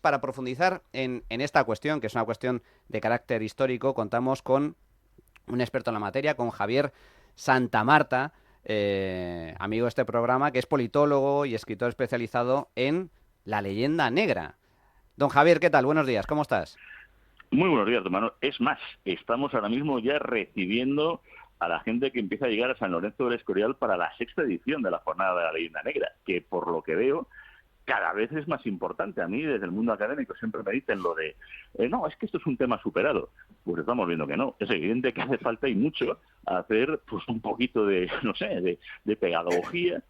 para profundizar en esta cuestión, que es una cuestión de carácter histórico, contamos con un experto en la materia, con Javier Santamarta, amigo de este programa, que es politólogo y escritor especializado en la leyenda negra. Don Javier, ¿qué tal? Buenos días, ¿cómo estás? Muy buenos días, hermano. Es más, estamos ahora mismo ya recibiendo a la gente que empieza a llegar a San Lorenzo del Escorial para la sexta edición de la Jornada de la Leyenda Negra, que por lo que veo cada vez es más importante. A mí, desde el mundo académico, siempre me dicen lo de, no, es que esto es un tema superado. Pues estamos viendo que no. Es evidente que hace falta y mucho hacer pues un poquito de, no sé, de pedagogía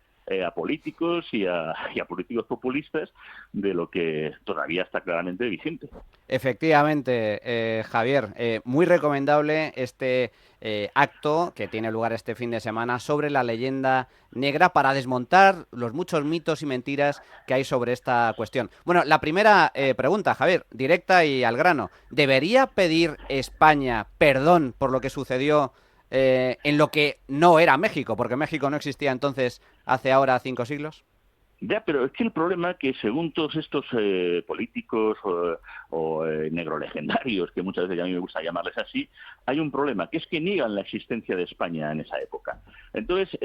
a políticos y a políticos populistas de lo que todavía está claramente vigente. Efectivamente, Javier, muy recomendable este acto que tiene lugar este fin de semana sobre la leyenda negra para desmontar los muchos mitos y mentiras que hay sobre esta cuestión. Bueno, la primera pregunta, Javier, directa y al grano. ¿Debería pedir España perdón por lo que sucedió en lo que no era México? Porque México no existía entonces hace ahora 5 siglos. Ya, pero es que el problema es que según todos estos políticos o negrolegendarios, que muchas veces a mí me gusta llamarles así, hay un problema, que es que niegan la existencia de España en esa época. Entonces,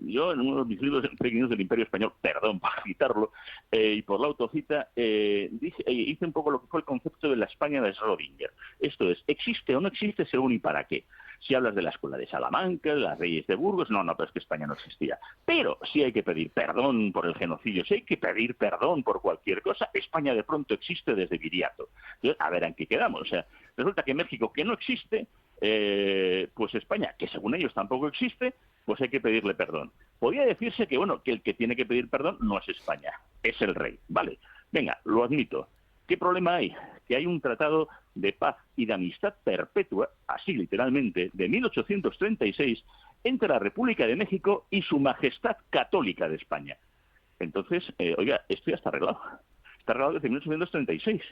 yo en uno de mis libros pequeños del Imperio Español, perdón por citarlo, y por la autocita, hice un poco lo que fue el concepto de la España de Schrödinger. Esto es, ¿existe o no existe según y para qué? Si hablas de la escuela de Salamanca, de las Reyes de Burgos, no, pero es que España no existía. Pero si hay que pedir perdón por el genocidio, si hay que pedir perdón por cualquier cosa, España de pronto existe desde Viriato. Entonces, a ver en qué quedamos. O sea, resulta que México, que no existe, pues España, que según ellos tampoco existe, pues hay que pedirle perdón. Podría decirse que, bueno, que el que tiene que pedir perdón no es España, es el rey. Vale, venga, lo admito. ¿Qué problema hay? Que hay un tratado de paz y de amistad perpetua, así literalmente, de 1836, entre la República de México y su Majestad Católica de España. Entonces, oiga, esto ya está arreglado. Está arreglado desde 1836.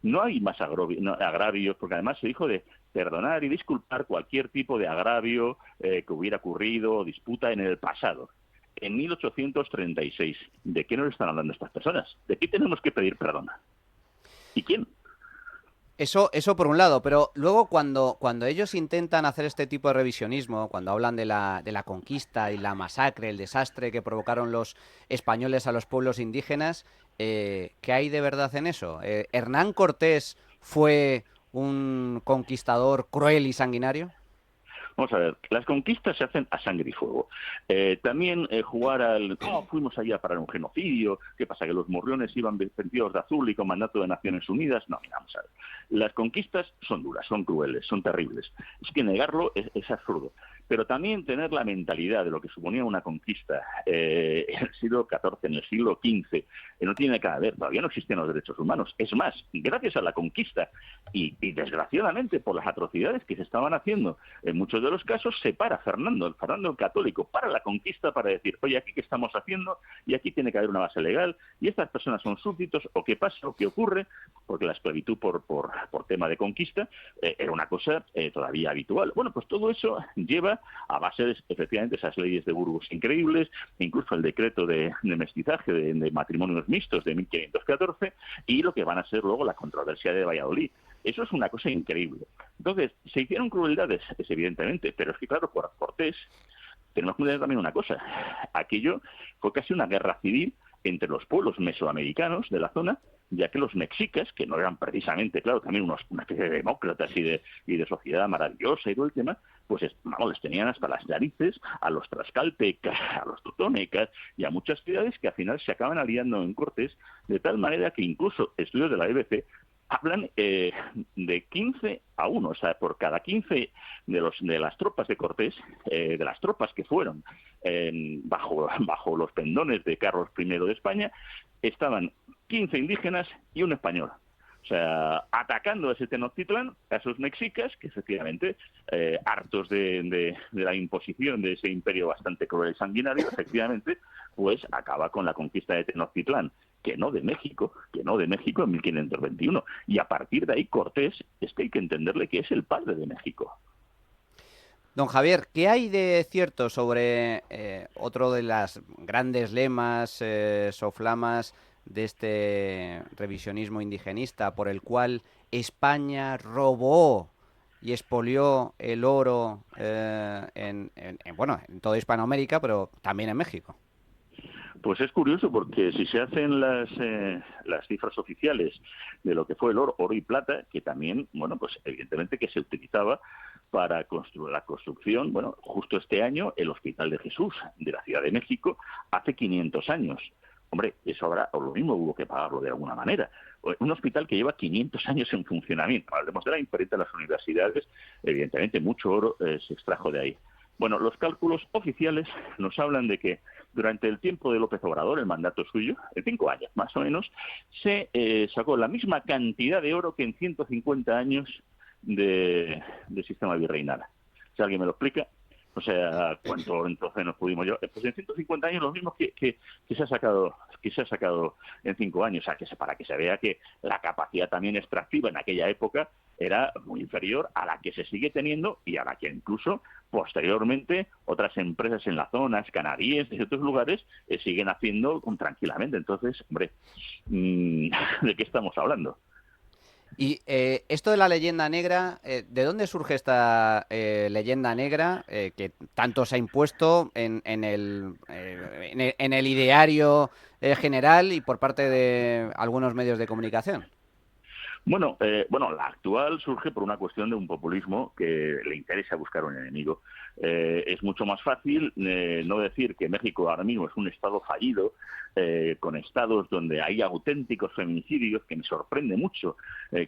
No hay más agravios, porque además se dijo de perdonar y disculpar cualquier tipo de agravio que hubiera ocurrido o disputa en el pasado. En 1836, ¿de qué nos están hablando estas personas? ¿De qué tenemos que pedir perdón? ¿Y quién? Eso por un lado, pero luego cuando ellos intentan hacer este tipo de revisionismo, cuando hablan de la conquista y la masacre, el desastre que provocaron los españoles a los pueblos indígenas, ¿qué hay de verdad en eso? ¿Hernán Cortés fue un conquistador cruel y sanguinario? Vamos a ver, las conquistas se hacen a sangre y fuego. También jugar al, no, fuimos allá a parar un genocidio, ¿qué pasa? Que los morriones iban vestidos de azul y con mandato de Naciones Unidas. No, mira, vamos a ver. Las conquistas son duras, son crueles, son terribles. Es que negarlo es absurdo. Pero también tener la mentalidad de lo que suponía una conquista en el siglo XIV, en el siglo XV, no tiene nada que ver, todavía no existían los derechos humanos. Es más, gracias a la conquista y desgraciadamente por las atrocidades que se estaban haciendo, en muchos de los casos se para Fernando el Católico, para la conquista para decir, oye, aquí qué estamos haciendo y aquí tiene que haber una base legal y estas personas son súbditos o qué pasa o qué ocurre, porque la esclavitud por tema de conquista era una cosa todavía habitual. Bueno, pues todo eso lleva a base de, efectivamente, esas leyes de Burgos increíbles, incluso el decreto de mestizaje, de matrimonios mixtos de 1514 y lo que van a ser luego la controversia de Valladolid. Eso es una cosa increíble. Entonces, se hicieron crueldades, es evidentemente, pero es que, claro, por Cortés tenemos que entender también una cosa. Aquello fue casi una guerra civil entre los pueblos mesoamericanos de la zona, ya que los mexicas, que no eran precisamente, claro, también una especie de demócratas y de sociedad maravillosa y todo el tema, pues vamos, les tenían hasta las narices a los tlaxcaltecas, a los totonecas y a muchas ciudades que al final se acaban aliando en Cortés, de tal manera que incluso estudios de la BBC hablan de 15-1, o sea, por cada 15 de las tropas de Cortés, de las tropas que fueron bajo los pendones de Carlos I de España, estaban 15 indígenas y un español. O sea, atacando a ese Tenochtitlán, a esos mexicas, que efectivamente, hartos de la imposición de ese imperio bastante cruel y sanguinario, efectivamente, pues acaba con la conquista de Tenochtitlán, que no de México en 1521. Y a partir de ahí Cortés, es que hay que entenderle que es el padre de México. Don Javier, ¿qué hay de cierto sobre otro de las grandes lemas, soflamas de este revisionismo indigenista por el cual España robó y expolió el oro bueno, en toda Hispanoamérica, pero también en México. Pues es curioso porque si se hacen las cifras oficiales de lo que fue el oro y plata, que también, bueno, pues evidentemente que se utilizaba para construir la construcción, bueno, justo este año el Hospital de Jesús de la Ciudad de México, hace 500 años. Hombre, eso ahora, o lo mismo hubo que pagarlo de alguna manera. Un hospital que lleva 500 años en funcionamiento. Al demostrar imprenta de las universidades, evidentemente mucho oro se extrajo de ahí. Bueno, los cálculos oficiales nos hablan de que durante el tiempo de López Obrador, el mandato suyo, en 5 años más o menos, se sacó la misma cantidad de oro que en 150 años de sistema virreinal. Si alguien me lo explica, o sea, ¿cuánto entonces nos pudimos llevar? Pues en 150 años los mismos que se ha sacado en 5 años. O sea, para que se vea que la capacidad también extractiva en aquella época era muy inferior a la que se sigue teniendo y a la que incluso posteriormente otras empresas en la zona, canadienses y otros lugares siguen haciendo tranquilamente. Entonces, hombre, ¿de qué estamos hablando? Y esto de la leyenda negra, ¿de dónde surge esta leyenda negra que tanto se ha impuesto en el ideario general y por parte de algunos medios de comunicación? Bueno, la actual surge por una cuestión de un populismo que le interesa buscar un enemigo. Es mucho más fácil no decir que México ahora mismo es un estado fallido, con estados donde hay auténticos feminicidios, que me sorprende mucho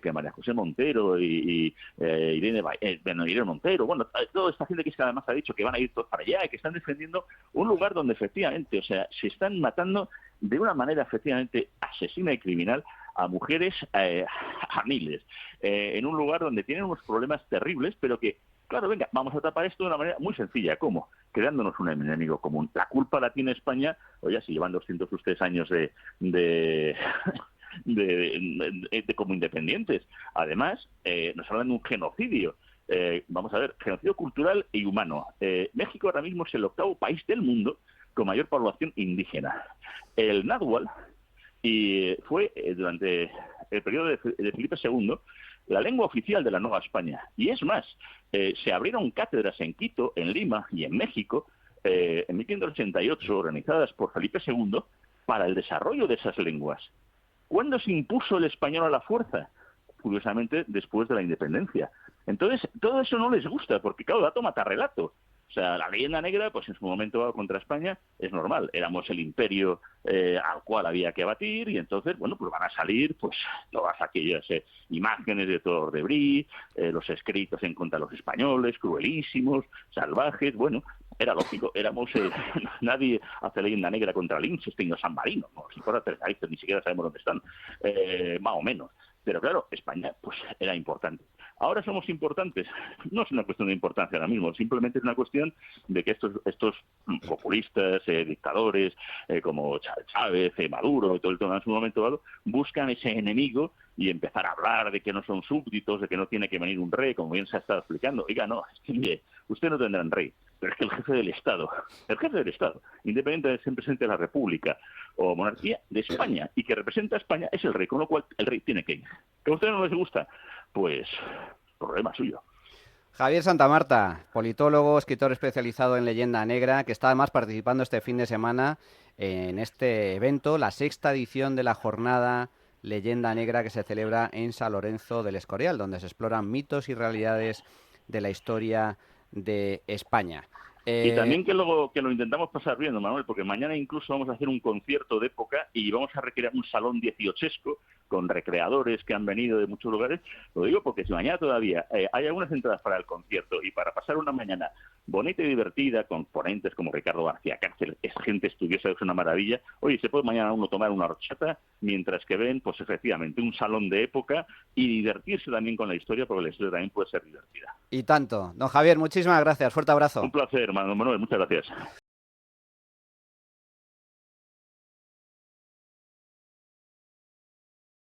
que María José Montero y Irene Montero, bueno, toda esta gente que además ha dicho que van a ir todos para allá y que están defendiendo un lugar donde efectivamente, o sea, se están matando de una manera efectivamente asesina y criminal a mujeres a miles, en un lugar donde tienen unos problemas terribles, pero que, claro, venga, vamos a tapar esto de una manera muy sencilla. ¿Cómo? Creándonos un enemigo común. La culpa la tiene España, oye, si llevan 203 años de como independientes. Además, nos hablan de un genocidio. Vamos a ver, genocidio cultural y humano. México ahora mismo es el 8º país del mundo con mayor población indígena. El náhuatl y fue durante el periodo de Felipe II la lengua oficial de la Nueva España. Y es más, se abrieron cátedras en Quito, en Lima y en México en 1588 organizadas por Felipe II para el desarrollo de esas lenguas. ¿Cuándo se impuso el español a la fuerza? Curiosamente, después de la independencia. Entonces, todo eso no les gusta, porque claro, dato mata relato. O sea, la leyenda negra, pues en su momento contra España, es normal. Éramos el imperio al cual había que abatir y entonces, bueno, pues van a salir pues todas aquellas imágenes de Todor de Brie, los escritos en contra de los españoles, cruelísimos, salvajes, bueno, era lógico, nadie hace leyenda negra contra Liechtenstein o San Marino, no, si fuera Tercaristo, ni siquiera sabemos dónde están, más o menos. Pero claro, España pues era importante. Ahora somos importantes. No es una cuestión de importancia ahora mismo, simplemente es una cuestión de que estos populistas, dictadores, como Chávez, Maduro y todo el tema en su momento dado, buscan ese enemigo y empezar a hablar de que no son súbditos, de que no tiene que venir un rey, como bien se ha estado explicando. Oiga, no, es que mire, usted no tendrá un rey, pero es que el jefe del Estado, independiente de ser presidente de la República o monarquía de España, y que representa a España, es el rey, con lo cual el rey tiene que ir. ¿Que a usted no les gusta? Pues problema suyo. Javier Santamarta, politólogo, escritor especializado en leyenda negra, que está además participando este fin de semana en este evento, la 6ª edición de la jornada Leyenda Negra que se celebra en San Lorenzo del Escorial, donde se exploran mitos y realidades de la historia de España. Y también que lo intentamos pasar bien, don Manuel, porque mañana incluso vamos a hacer un concierto de época y vamos a recrear un salón 18esco con recreadores que han venido de muchos lugares. Lo digo porque si mañana todavía hay algunas entradas para el concierto y para pasar una mañana bonita y divertida con ponentes como Ricardo García Cárcel, es gente estudiosa, es una maravilla. Oye, se puede mañana uno tomar una horchata mientras que ven, pues efectivamente, un salón de época y divertirse también con la historia, porque la historia también puede ser divertida. Y tanto. Don Javier, muchísimas gracias. Fuerte abrazo. Un placer, hermano Manuel. Muchas gracias.